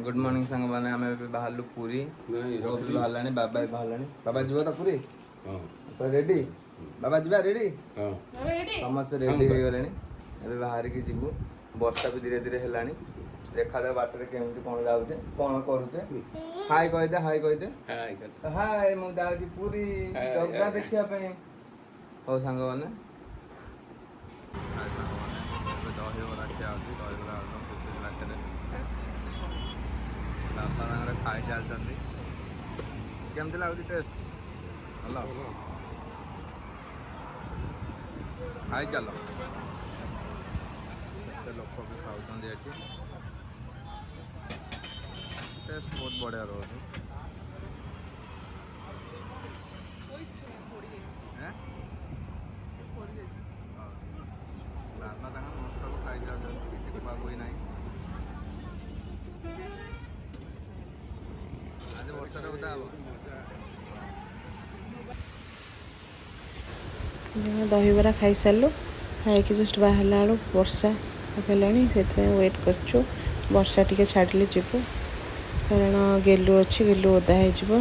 Good morning सांग मैंने आम बाहर पूरी बाहर बाबा बाहर बाबा जीव तो पूरी तो रेडी बाबा जीवा रेडी समस्त रेडी हो गले बाहर की जीवु वर्षा भी धीरे धीरे है देखा जाए बाटर केमी कौन जाऊे कौन करुचे हाय कहदे हाय मुझे पूरी जगह देखापी हो सांग मैंने दहीबरा खिया दहीबरा बापा खाई चलती केमती लगुच टेस्ट भल खाई चल लोक भी खाऊँ ये टेस्ट बहुत बढ़िया रोचे बापा मस्त खाई चलती बाबू ना आज वर्षा उदा दहीबरा खाई सारू खाई जस्ट बाहर बेलू वर्षा पकड़ानी से वेट कर वर्षा टी छाड़े जीवु कारण गेलु अच्छी गेलु ओदा हो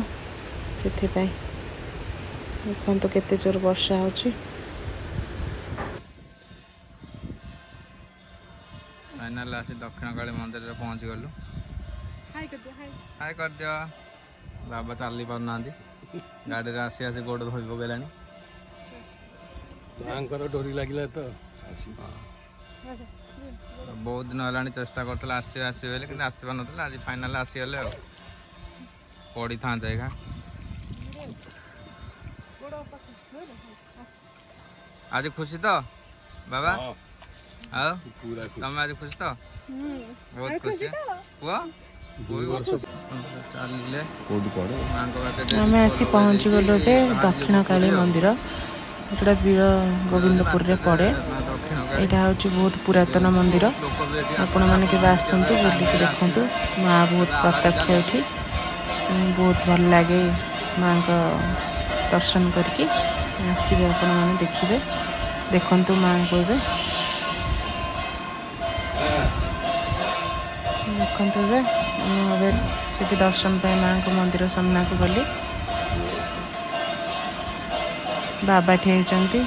देखो तो केते जोर वर्षा हो फाइनाल आसी दक्षिण काली मंदिर में पहुँच गलु हाय कर दिया बाबा चली पार ना गाड़ी आसी आसी गोड़ धोई पकड़ा डोरी लगे तो बहुत दिन है चेष्टा करते आसवे कि आसपार ना आज फाइनाल आसीगले पड़ी था आज खुशी तो बाबा तुम आज खुशी तो बहुत खुशी आम आसी पहुँची गलु दक्षिण काली मंदिर जोटा वीर गोविंदपुर रे पड़े यहाँ हूँ बहुत पुरातन मंदिर आपण मैंने के आसतु बुलिक देखु माँ बहुत प्रत्यक्ष ये बहुत भल लगे माँ का दर्शन करके आसवे आपण मैंने देखिए देखु माँ को देखते दर्शन पे माँ को मंदिर सामना को गली बाबा ठेचंती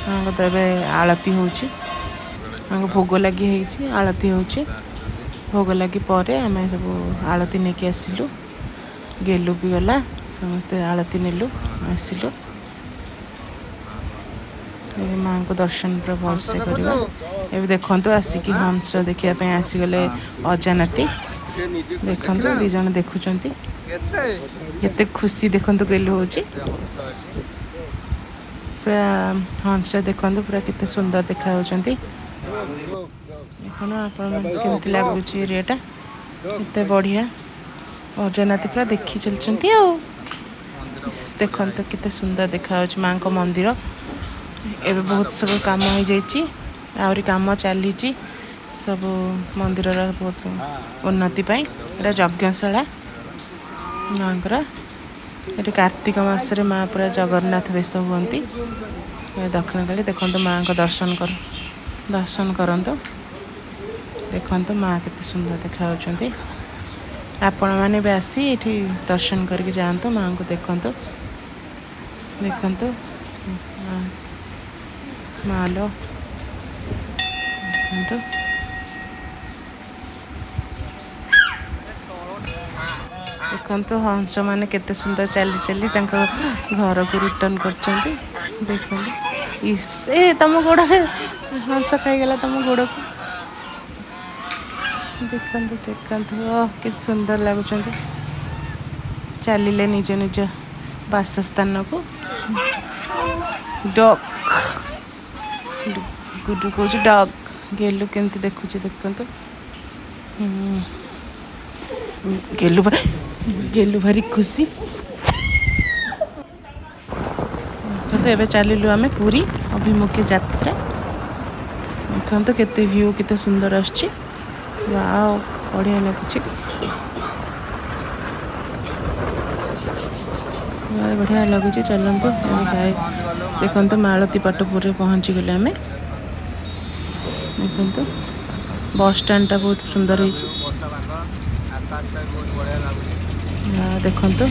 माँ को तो आलती होची माँ को भोग लगी है आलती होची भोग लगी पर आम सब आलती नहीं आसिलु गेलु भी गला समस्ते आलती नेलु आसिलु माँ को दर्शन पूरा भलसे करवा ये देखु आसिक हंस देखापी आसीगले अजानाती देखु दीज देखुं केते खुशी देखु गेलु हो पूरा हंस देखु पूरा केते सुंदर देखा होती देखते लगुच एरियाटा केते बढ़िया अजनाती पूरा देखी चलती देखु केते सुंदर देखा माँ को मंदिर ए बहुत सब काम हो जाइए आहरी काम चली सब मंदिर बहुत उन्नति पाई यज्ञशाला माँ ये कार्तिक मासरे माँ पूरा जगन्नाथ वेश हुंती दक्षिण काली देखो माँ को दर्शन करंतु देखो माँ केते सुंदर देखा आपण मैंने भी आसी ये दर्शन करके जातु माँ को देखु देखु माँ लो देखु देखु हंस मैंने केते सुंदर चली चली घर को रिटर्न कर तुम गोड़ हंस खाईगला तुम गोड़ को देखु देखु के सुंदर लगुच चलिले निज निज बासस्थान को डग गुडू कौच डग गेलु केमती देखुची देखु गेलु भारी खुशी तो एबे चलिलु आमे पूरी अभिमुखी यात्रा देखो केते व्यू केते सुंदर आछी वाओ बढ़िया लगुच बढ़िया लगुच चलते देखो मालती पाटपुर पहुँची गले आम देखो बस स्टैंड टा बहुत सुंदर है ଦେଖନ୍ତୁ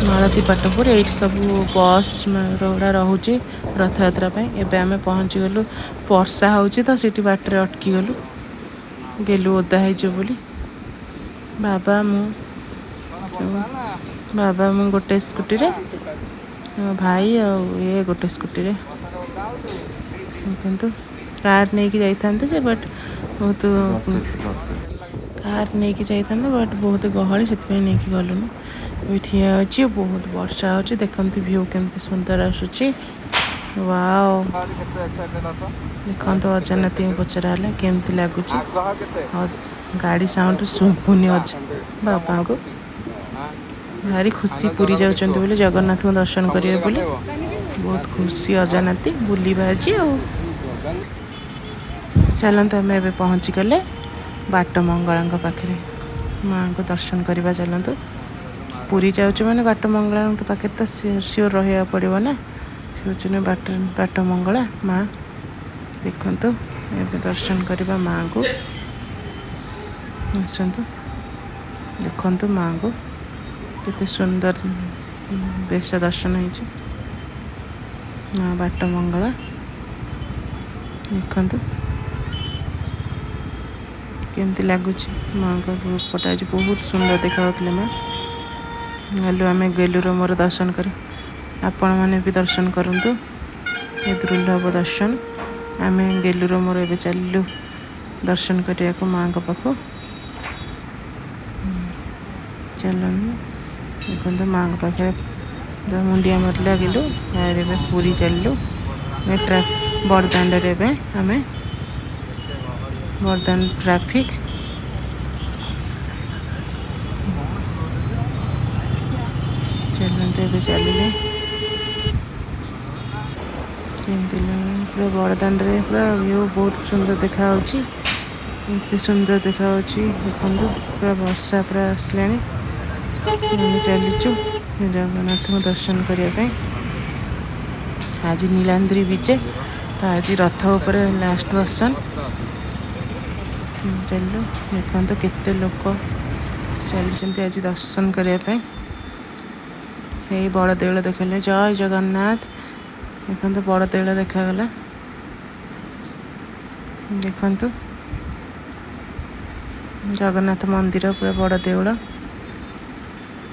ମାଳତୀ ପାଟପୁର ଏଇଠି ସବୁ ବସ୍ ଗୁଡ଼ା ରହୁଛି ରଥଯାତ୍ରା ପାଇଁ। ଏବେ ଆମେ ପହଞ୍ଚିଗଲୁ। ବର୍ଷା ହେଉଛି ତ ସେଠି ବାଟରେ ଅଟକିଗଲୁ, ଗେଲୁ ଓଦା ହେଇଯିବ ବୋଲି। ବାବା ମୁଁ ଗୋଟେ ସ୍କୁଟିରେ, ଭାଇ ଆଉ ଇଏ ଗୋଟେ ସ୍କୁଟିରେ। କିନ୍ତୁ କାର୍ ନେଇକି ଯାଇଥାନ୍ତେ ଯେ ବଟ୍ ବହୁତ ବହୁତ ଗହଳି, ସେଥିପାଇଁ ନେଇକି ଗଲୁନି। ଏବେ ଠିଆ ଅଛି, ବହୁତ ବର୍ଷା ହେଉଛି। ଦେଖନ୍ତୁ ଭିଉ କେମିତି ସୁନ୍ଦର ଆସୁଛି। ୱାଓ, ଦେଖନ୍ତୁ ଅଜାନାତିଙ୍କୁ ପଚରା ହେଲା କେମିତି ଲାଗୁଛି। ଗାଡ଼ି ସାଉଣ୍ଡ ଶୁଭୁନି ବାବାଙ୍କୁ। ଭାରି ଖୁସି, ପୁରୀ ଯାଉଛନ୍ତି ବୋଲି, ଜଗନ୍ନାଥଙ୍କୁ ଦର୍ଶନ କରିବେ ବୋଲି ବହୁତ ଖୁସି ଅଜାନାତି। ବୁଲିବା ଆଜି ଆଉ। ଚାଲନ୍ତୁ ଆମେ ଏବେ ପହଞ୍ଚିଗଲେ ବାଟ ମଙ୍ଗଳାଙ୍କ ପାଖରେ। ମାଆଙ୍କୁ ଦର୍ଶନ କରିବା ଚାଲନ୍ତୁ। ପୁରୀ ଯାଉଛୁ ମାନେ ବାଟ ମଙ୍ଗଳାଙ୍କ ପାଖରେ ତ ସିଓର ରହିବାକୁ ପଡ଼ିବ ନା। ସେ ହେଉଛନ୍ତି ବାଟ ମଙ୍ଗଳା ମା। ଦେଖନ୍ତୁ ଏବେ ଦର୍ଶନ କରିବା ମାଆଙ୍କୁ। ଆସନ୍ତୁ, ଦେଖନ୍ତୁ ମାଆଙ୍କୁ କେତେ ସୁନ୍ଦର ବେଶ ଦର୍ଶନ ହେଇଛି। ମା ବାଟ ମଙ୍ଗଳା, ଦେଖନ୍ତୁ କେମିତି ଲାଗୁଛି। ମାଆଙ୍କ ରୂପଟା ଆଜି ବହୁତ ସୁନ୍ଦର ଦେଖାଯାଉଥିଲେ ମା। ଗଲୁ ଆମେ ଗେଲୁର ମୋର ଦର୍ଶନ କରି। ଆପଣମାନେ ବି ଦର୍ଶନ କରନ୍ତୁ, ଏ ଦୁର୍ଲଭ ଦର୍ଶନ। ଆମେ ଗେଲୁର ମୋର ଏବେ ଚାଲିଲୁ ଦର୍ଶନ କରିବାକୁ ମାଆଙ୍କ ପାଖକୁ। ଚାଲନ୍ତୁ, ଦେଖନ୍ତୁ ମାଆଙ୍କ ପାଖରେ ମୁଣ୍ଡିଆ ମାରିଲା ଗେଲୁ। ଏବେ ପୁରୀ ଚାଲିଲୁ। ବଡ଼ଦାଣ୍ଡରେ ଏବେ ଆମେ ବଡ଼ଦାଣ୍ଡ ଟ୍ରାଫିକ୍। ଚାଲନ୍ତୁ ଏବେ ଚାଲିଲେ। ଏମିତି ପୁରା ବଡ଼ଦାଣ୍ଡରେ ପୁରା ଭିଉ ବହୁତ ସୁନ୍ଦର ଦେଖାହେଉଛି। ଏତେ ସୁନ୍ଦର ଦେଖାହେଉଛି, ଦେଖନ୍ତୁ ପୁରା ବର୍ଷା ପୁରା ଆସିଲାଣି। ଆମେ ଚାଲିଛୁ ଜଗନ୍ନାଥଙ୍କୁ ଦର୍ଶନ କରିବା ପାଇଁ। ଆଜି ନୀଳାନ୍ଦ୍ରି ବିଜେ, ତ ଆଜି ରଥ ଉପରେ ଲାଷ୍ଟ ଦର୍ଶନ। ଚାଲିଲୁ, ଦେଖନ୍ତୁ କେତେ ଲୋକ ଚାଲିଛନ୍ତି ଆଜି ଦର୍ଶନ କରିବା ପାଇଁ। ଏଇ ବଡ଼ ଦେଉଳ ଦେଖିଲେ, ଜୟ ଜଗନ୍ନାଥ। ଦେଖନ୍ତୁ ବଡ଼ ଦେଉଳ ଦେଖାଗଲା। ଦେଖନ୍ତୁ ଜଗନ୍ନାଥ ମନ୍ଦିର, ପୁରା ବଡ଼ ଦେଉଳ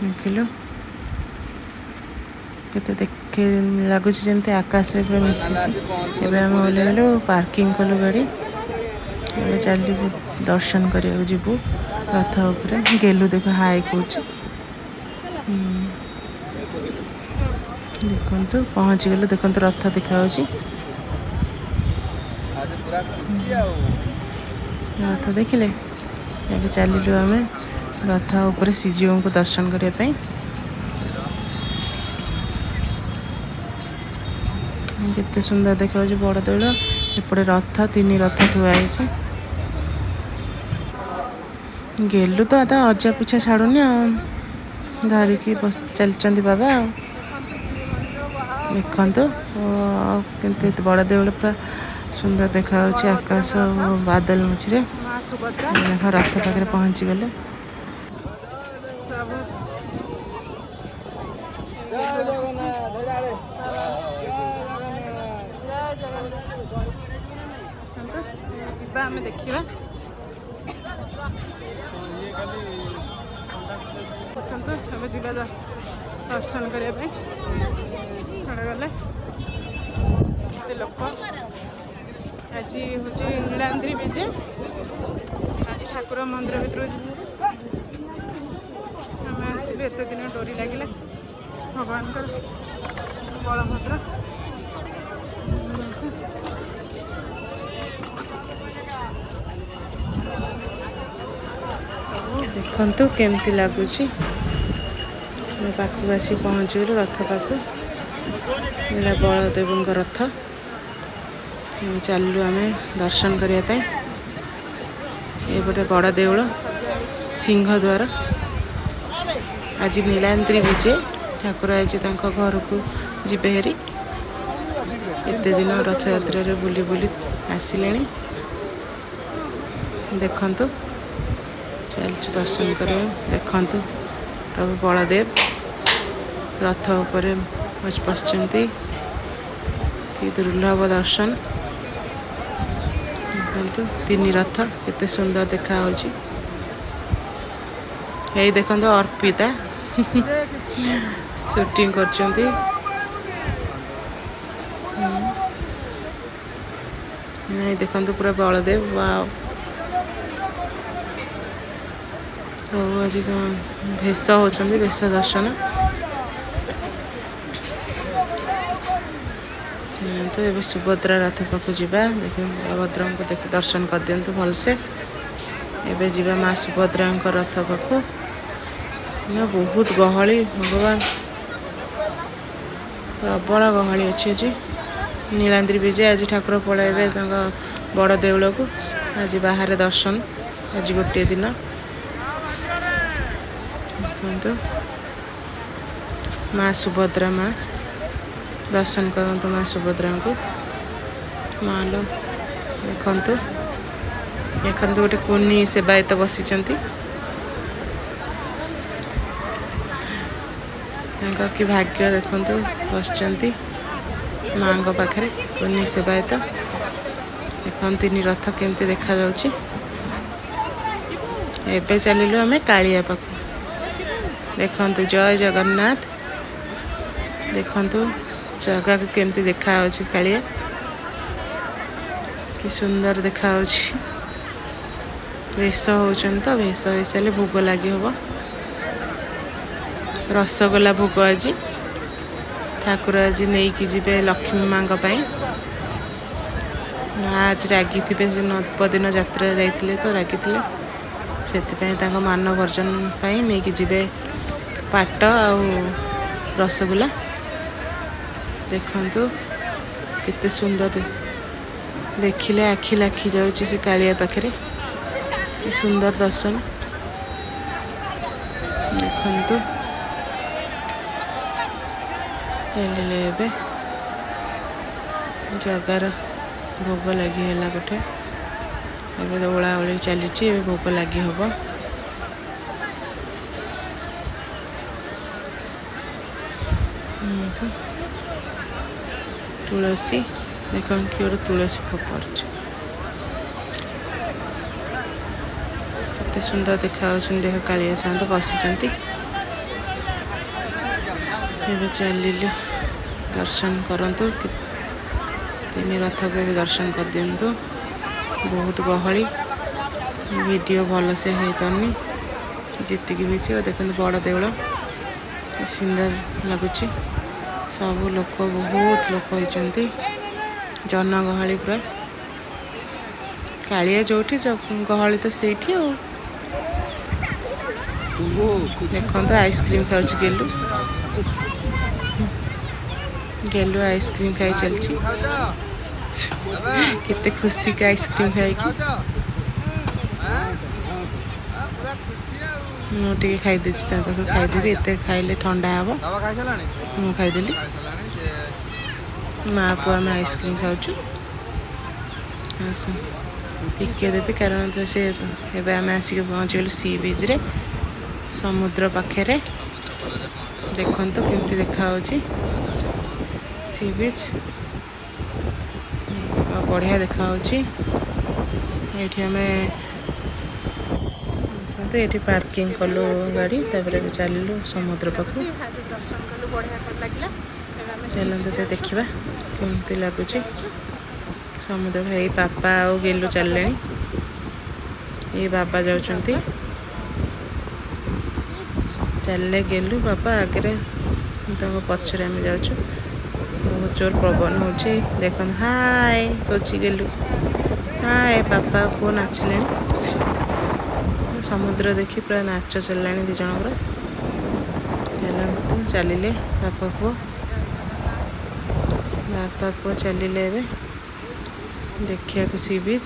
ଦେଖିଲୁ। କେତେ ଲାଗୁଛି ଯେମିତି ଆକାଶରେ ପୁରା ମିଶିଛି। ଏବେ ଆମେ ଓହ୍ଲାଇଲୁ, ପାର୍କିଂ କଲୁ ଗାଡ଼ି। ଏବେ ଚାଲିବୁ ଦର୍ଶନ କରିବାକୁ ଯିବୁ ରଥ ଉପରେ। ଗେଲୁ ଦେଖ ହାଇ କହୁଛି। ଦେଖନ୍ତୁ ପହଞ୍ଚିଗଲୁ, ଦେଖନ୍ତୁ ରଥ ଦେଖାଯାଉଛି। ରଥ ଦେଖିଲେ? ଏବେ ଚାଲିଲୁ ଆମେ ରଥ ଉପରେ ଶ୍ରୀଜୀଉଙ୍କୁ ଦର୍ଶନ କରିବା ପାଇଁ। କେତେ ସୁନ୍ଦର ଦେଖାଯାଉଛି ବଡ଼ ଦେଉଳ। ଏପଟେ ରଥ, 3 ରଥ ଥୁଆ ହେଇଛି। ଗେଲୁ ତ ଅଜା ପିଛା ଛାଡ଼ୁନି ଆଉ, ଧରିକି ଚାଲିଛନ୍ତି ବାବା ଆଉ। ଦେଖନ୍ତୁ କେମିତି ବଡ଼ ଦେଉଳ ପୁରା ସୁନ୍ଦର ଦେଖାଯାଉଛି। ଆକାଶ ବାଦଲ ମଝିରେ ରଥ ପାଖରେ ପହଞ୍ଚିଗଲେ। ଯିବା ଆମେ ଦେଖିବା। ଆମେ ଯିବା ଦର୍ଶନ କରିବା ପାଇଁ। ଗଲେ କେତେ ଲୋକ। ଆଜି ହେଉଛି ନୀଳାନ୍ଦ୍ରି ବିଜେ। ଆଜି ଠାକୁର ମନ୍ଦିର ଭିତରକୁ ଯିବୁ। ଆମେ ଆସିଲୁ, ଏତେ ଦିନ ଡୋରି ଲାଗିଲା ଭଗବାନଙ୍କର। ବଳଭଦ୍ର ଦେଖନ୍ତୁ କେମିତି ଲାଗୁଛି। ପାଖକୁ ଆସି ପହଞ୍ଚିଗଲୁ ରଥ ପାଖକୁ। ଏଇଟା ବଳଦେବଙ୍କ ରଥ। ଚାଲିଲୁ ଆମେ ଦର୍ଶନ କରିବା ପାଇଁ। ଏପଟେ ବଡ଼ ଦେଉଳ, ସିଂହ ଦ୍ୱାର। ଆଜି ନୀଳାନ୍ଦ୍ରି ବିଜେ, ଠାକୁର ଆଜି ତାଙ୍କ ଘରକୁ ଯିବେ ହେରି। ଏତେ ଦିନ ରଥଯାତ୍ରାରେ ବୁଲି ବୁଲି ଆସିଲେଣି। ଦେଖନ୍ତୁ चलचु दर्शन कर देखु प्रभु बलदेव रथ उपर बसचंती कि दुर्लभ दर्शन देखु तीन रथ केते सुंदर देखा होची यही देखो अर्पिता शूटिंग करचंती नहीं देखो पूरा बलदेव वाव प्रभु आज भेष होचंदी भेष दर्शन तो ये सुभद्रा रथ पाक जावा देख बलभद्र को देख दर्शन कर दिंतु भलसे एबे जीवा माँ सुभद्रा रथ पाक बहुत गहली भगवान प्रबल गहली अच्छी जी नीलाद्री विजय आज ठाकुर पलैबे बड़ देउल को आज बाहर दर्शन आज गोटे दिन देखो माँ सुभद्रा माँ दर्शन करंतु माँ सुभद्रा को माँ लो देखंतु देखंतु गोटे कुनी सेवायत बसीचंती कि भाग्य देखंतु बसचंती माँ पाखे कुनी सेवायत देखो तीन रथ केमती देखा जाउची एबे चलिलु आमे कालिया पाख देखंतु जय जगन्नाथ देखंतु जगह को केमती देखा होची कालिया कि सुंदर देखा होची भेष होचन तो भेष हो सारे भोग लगी हम रसगोला भोग आज ठाकुर आज नहीं कि जीवे लक्ष्मी माँ आज रागी थे से नवदिन यात्रा जाइए तो रागी से मान भर्जन नहीं कि जीवे पाट आ रसगोला देखंतु केते सुंदर देखिले आखि लाखी जाउची से कालिया पाखरे कि सुंदर दर्शन देखंतु चलिले एबे जगार भोग लगी है गोटे एबे तो ओला ओली चली भोग लगी हम तुलसी देख कि तुलसी फोपड़ केते सुंदर देखा देख कालिया सात बसी चलिलु दर्शन करंतु तीन रथ को भी दर्शन कर दिंतु बहुत गहली वीडियो भल से हो पारनी जीतिक भी देखते बड़ देउल सुंदर लगुच सब लोक बहुत लोक होती जनगहली पूरा कालिया जो गहली तो से देखो आइसक्रीम खाऊँ गेलु गेलु आइसक्रीम खाई चलची कितने खुशी का आइसक्रीम खाई मुझे खाईदे खाईदेवी एत खाइले ठंडा हे मु खाईदेली माँ पुआ आम आइसक्रीम खाऊँ टिके देवी कारण तो से एवं आम आसिक पहुँचगलु सी बीच रे समुद्र पाखे देखु केमती देखा सी बीच बढ़िया देखा ये पार्किंग कलु गाड़ी चलू समुद्र पाख दर्शन कलु बढ़िया लगे चलते तो देखा केमती लगुच समुद्र भाई पापा आ गेलु चलले ये बाबा जाउछंती चलले गेलु बाबा आगे पचर आम जाऊँ बहुत जोर पवन हो देख हाय कौच गेलु हाय पापा पुओ नाचिले समुद्र देखी पूरा नाच चलला दी जनकर चलिले बापा पुओ चलिले देखिया सी बीच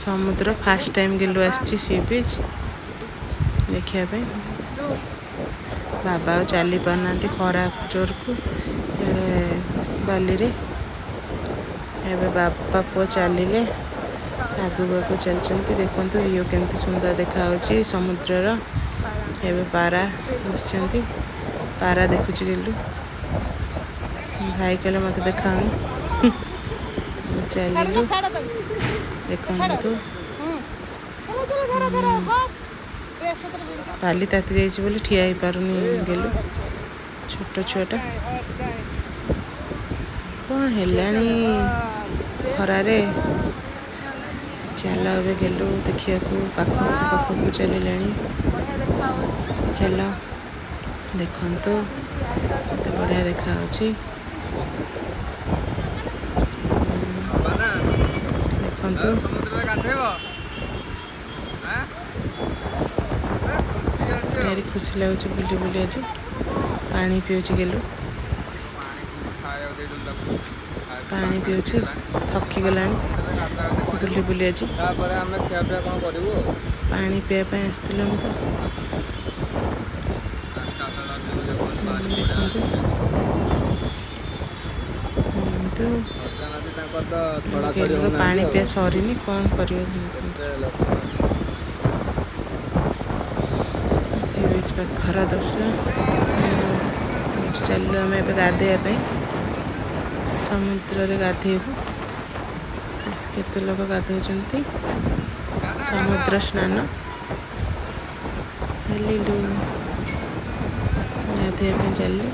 समुद्र फास्ट टाइम गेलु आसी सी बीच देखिया बाबा चली पारना खरा जोर को बाली रे एबे बापा पुओ चलिले ଆଗକୁ ଆଗକୁ ଚାଲିଛନ୍ତି। ଦେଖନ୍ତୁ ଭିଉ କେମିତି ସୁନ୍ଦର ଦେଖାଯାଉଛି ସମୁଦ୍ରର। ଏବେ ପାରା ବସିଛନ୍ତି, ପାରା ଦେଖୁଛି ଗେଲୁ। ଭାଇ କହିଲେ ମୋତେ ଦେଖାଉନି। ଚାଲିଲୁ ଦେଖନ୍ତୁ। ବାଲି ତାତି ଯାଇଛି ବୋଲି ଠିଆ ହେଇପାରୁନି ଗେଲୁ, ଛୋଟ ଛୁଆଟା। କ'ଣ ହେଲାଣି ଖରାରେ। ଚାଲ ଏବେ ଗେଲୁ ଦେଖିବାକୁ ପାଖକୁ ଚାଲିଲାଣି। ଚାଲ ଦେଖନ୍ତୁ କେତେ ବଢ଼ିଆ ଦେଖାଯାଉଛି। ଦେଖନ୍ତୁ ଭାରି ଖୁସି ଲାଗୁଛି ବୁଲି ବୁଲି। ଆଜି ପାଣି ପିଉଛି ଗେଲୁ, ପାଣି ପିଉଛି, ଥକିଗଲାଣି ବୁଲି ବୁଲି। ଆଜି ତାପରେ ଆମେ ଖିଆପିଆ କ'ଣ କରିବୁ? ପାଣି ପିଇବା ପାଇଁ ଆସିଥିଲୁ ଆମେ ତ। ଦେଖନ୍ତୁ ଗେଲୁର ପାଣି ପିଇବା ସରିନି, କ'ଣ କରିବ? ସି ବିଚ୍ ପାଖର ଦୃଶ୍ୟ। ଚାଲିଲୁ ଆମେ ଏବେ ଗାଧୋଇବା ପାଇଁ, ସମୁଦ୍ରରେ ଗାଧୋଇବୁ। କେତେ ଲୋକ ଗାଧୋଉଛନ୍ତି, ସମୁଦ୍ର ସ୍ନାନ। ଚାଲିଲୁ ଗାଧୋଇବା ପାଇଁ ଚାଲିଲୁ।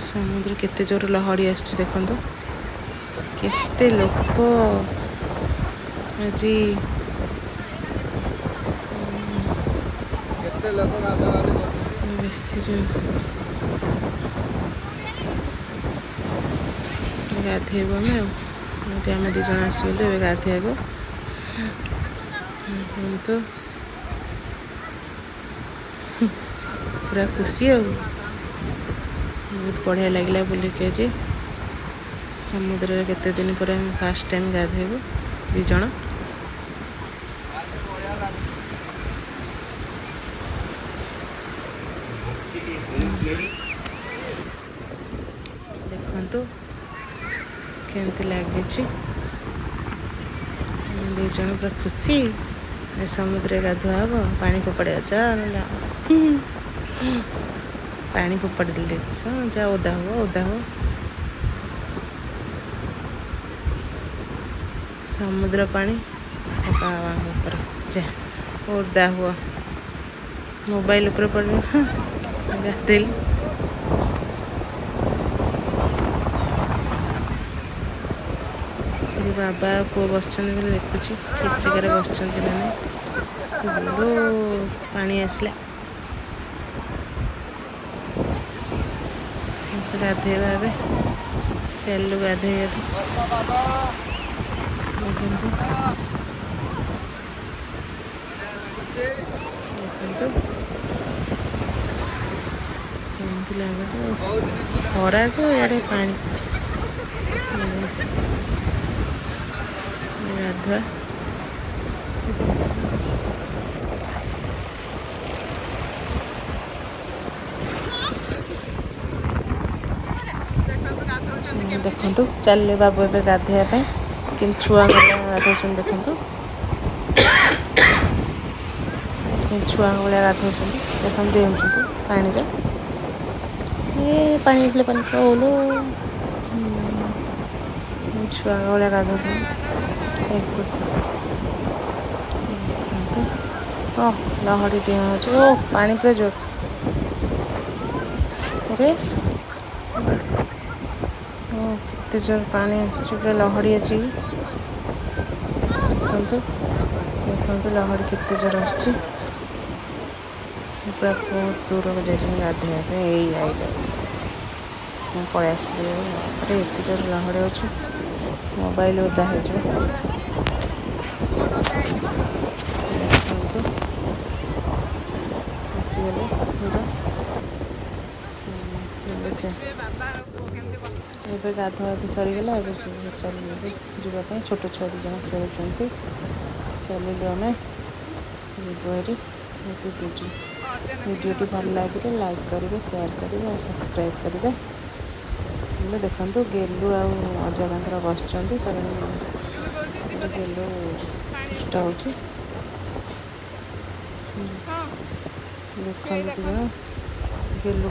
ସମୁଦ୍ର କେତେ ଜୋର ଲହଡ଼ି ଆସୁଛି ଦେଖନ୍ତୁ, କେତେ ଲୋକ ଆଜି। ବେଶୀ ଗାଧୋଇବୁ ଆମେ। ଆଉ ଏମିତି ଆମେ 2 ଜଣ ଆସିଗଲୁ ଏବେ ଗାଧୋଇବାକୁ। କିନ୍ତୁ ପୁରା ଖୁସି ଆଉ ବହୁତ ବଢ଼ିଆ ଲାଗିଲା ବୁଲିକି। ଆଜି ସମୁଦ୍ରରେ କେତେ ଦିନ ପରେ ଆମେ ଫାର୍ଷ୍ଟ ଟାଇମ୍ ଗାଧୋଇବୁ 2 ଜଣ। ଦେଖନ୍ତୁ କେମିତି ଲାଗୁଛି, 2 ଜଣ ପୁରା ଖୁସି। ସମୁଦ୍ରରେ ଗାଧୁଆ ହବ, ପାଣି ଫୋପାଡ଼ିବା। ଚାଲ ପାଣି ଫୋପାଡ଼ି ଦେଲେ ଯା, ଓଦା ହବ ଓଦା ହବ। ସମୁଦ୍ର ପାଣି ଉପରେ ଯା, ଓଦା ହୁଅ। ମୋବାଇଲ ଉପରେ ପଡ଼ିବ। ଗାଧେଇଲି। ସେଠି ବାବା ପୁଅ ବସିଛନ୍ତି ବୋଲି ଦେଖୁଛି, ଠିକ୍ ଜାଗାରେ ବସିଛନ୍ତି ନା ନାହିଁ। ପାଣି ଆସିଲା, ଗାଧେଇବା ଏବେ। ଚାଲିଲୁ ଗାଧେଇବାକୁ। ଦେଖନ୍ତୁ କେମିତି ଲାଗୁଛି ଖରାକୁ ଇଆଡ଼େ ପାଣି। ଗାଧୁଆ ଦେଖନ୍ତୁ। ଚାଲିଲେ ବାବୁ ଏବେ ଗାଧୋଇବା ପାଇଁ, କିନ୍ତୁ ଛୁଆଙ୍କ ଗାଧୋଉଛନ୍ତି ଦେଖନ୍ତୁ, ଛୁଆଙ୍କ ଭଳିଆ ଗାଧୋଉଛନ୍ତି ଦେଖନ୍ତୁ, ଡେଉଁଛନ୍ତି ପାଣିରେ। ପାଣି ଆସିଲେ ପାଣି ଓଲୋ, ଛୁଆଙ୍କ ଭଳିଆ ଗାଧୋଉଛନ୍ତି। ଦେଖନ୍ତୁ ଲହଡ଼ି ଡିଆଁ ହେଉଛି। ପାଣି ପୁରା ଜୋର। କେତେ ଜୋର ପାଣି ଆସୁଛି, ପୁରା ଲହଡ଼ି ଅଛି। ଦେଖନ୍ତୁ ଲହଡ଼ି କେତେ ଜୋର ଆସୁଛି। ପୁରା ବହୁତ ଦୂରକୁ ଯାଇଛନ୍ତି ଗାଧୋଇବା ପାଇଁ। ଏଇ ଆଇଲେ ମୁଁ ପଳେଇ ଆସିଲି। ଏତେ ଜୋର ଲହଡ଼ି ହେଉଛି, ମୋବାଇଲ ଓଦା ହେଇଯିବ। ଆସିଗଲେ ଏବେ ଗାଧୁଆ ସରିଗଲା। ଏବେ ଚାଲିଲୁ ଯିବା ପାଇଁ। ଛୋଟ ଛୁଆ 2 ଜଣ ଖେଳୁଛନ୍ତି। ଚାଲିଲୁ ଆମେ ଯିବୁ ହେରି। ଭିଡ଼ିଓଟି ଭଲ ଲାଗିଲେ ଲାଇକ୍ କରିବେ, ସେୟାର କରିବେ ଆଉ ସବସ୍କ୍ରାଇବ୍ କରିବେ। ହେଲେ ଦେଖନ୍ତୁ ଗେଲୁ ଆଉ ଅଜା ତାଙ୍କର ବସିଛନ୍ତି, କାରଣ ଗେଲୁ ଚେଷ୍ଟା ହେଉଛି ଦେଖନ୍ତୁ ଗେଲୁ